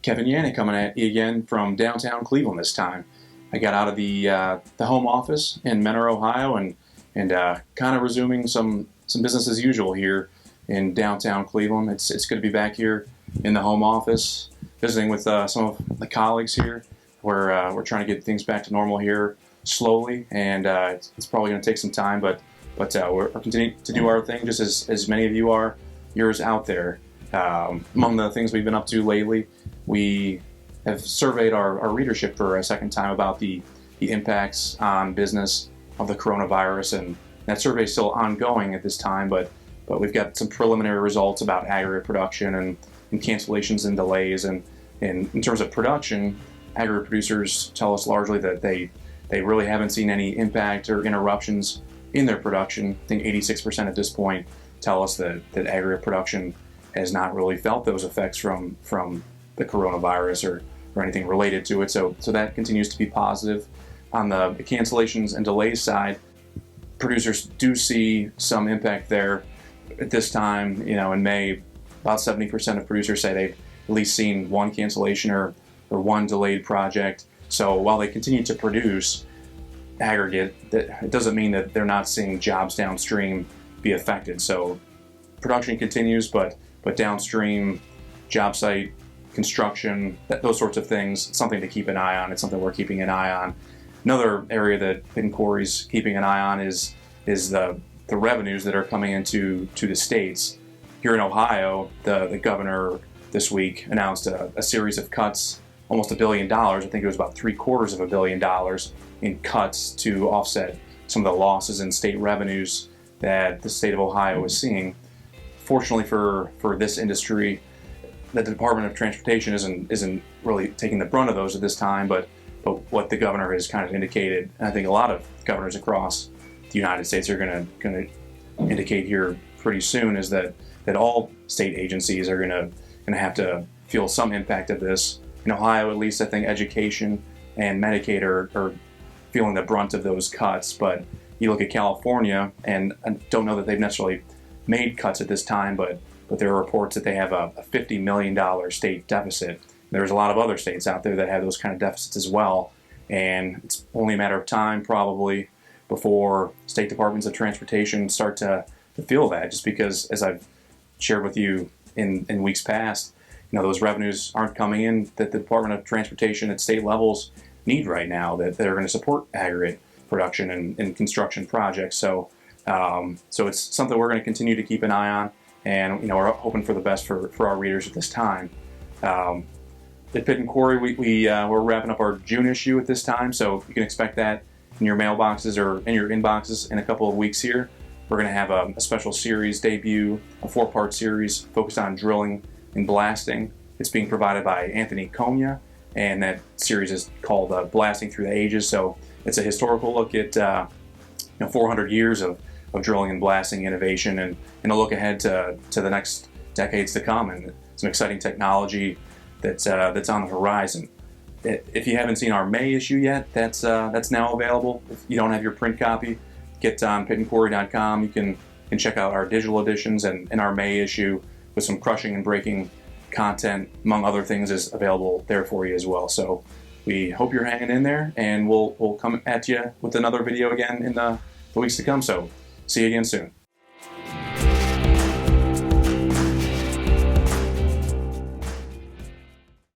Kevin Yanik coming at you again from downtown Cleveland this time. I got out of the home office in Mentor, Ohio, and kind of resuming some business as usual here in downtown Cleveland. It's good to be back here in the home office, visiting with some of the colleagues here. We're trying to get things back to normal here slowly, and it's probably going to take some time, but we're continuing to do our thing, just as many of you are yours out there. Among the things we've been up to lately, we have surveyed our readership for a second time about the impacts on business of the coronavirus, and that survey is still ongoing at this time, but we've got some preliminary results about aggregate production and cancellations and delays. And in terms of production, aggregate producers tell us largely that they really haven't seen any impact or interruptions in their production. I think 86% at this point tell us that aggregate production has not really felt those effects from the coronavirus or anything related to it. So that continues to be positive. On the cancellations and delays side, producers do see some impact there. At this time, in May, about 70% of producers say they've at least seen one cancellation or one delayed project. So while they continue to produce aggregate, it doesn't mean that they're not seeing jobs downstream be affected. So production continues, but downstream, job site, construction, those sorts of things, it's something to keep an eye on. It's something we're keeping an eye on. Another area that Quarry's keeping an eye on is the revenues that are coming into the states. Here in Ohio, the governor this week announced a series of cuts, almost $1 billion. I think it was about $750 million in cuts to offset some of the losses in state revenues that the state of Ohio is seeing. Fortunately for this industry, the Department of Transportation isn't really taking the brunt of those at this time, but what the governor has kind of indicated, and I think a lot of governors across the United States are going to indicate here pretty soon, is that all state agencies are going to have to feel some impact of this. In Ohio, at least, I think education and Medicaid are feeling the brunt of those cuts. But you look at California, and I don't know that they've necessarily made cuts at this time, but there are reports that they have a $50 million state deficit. There's a lot of other states out there that have those kind of deficits as well, and it's only a matter of time probably before state departments of transportation start to feel that, just because, as I've shared with you in weeks past, those revenues aren't coming in that the Department of Transportation at state levels need right now, that are going to support aggregate production and construction projects. So it's something we're going to continue to keep an eye on, and we're hoping for the best for our readers at this time. At Pitt and Quarry, we're wrapping up our June issue at this time, so you can expect that in your mailboxes or in your inboxes in a couple of weeks here. We're going to have a special series debut, a 4-part series focused on drilling and blasting. It's being provided by Anthony Konya, and that series is called Blasting Through the Ages. So it's a historical look at 400 years of drilling and blasting innovation, and a look ahead to the next decades to come, and some exciting technology that's on the horizon. If you haven't seen our May issue yet, that's now available. If you don't have your print copy, get on pitandquarry.com. You can check out our digital editions, and our May issue with some crushing and breaking content, among other things, is available there for you as well. So we hope you're hanging in there, and we'll come at you with another video again in the weeks to come. So see you again soon.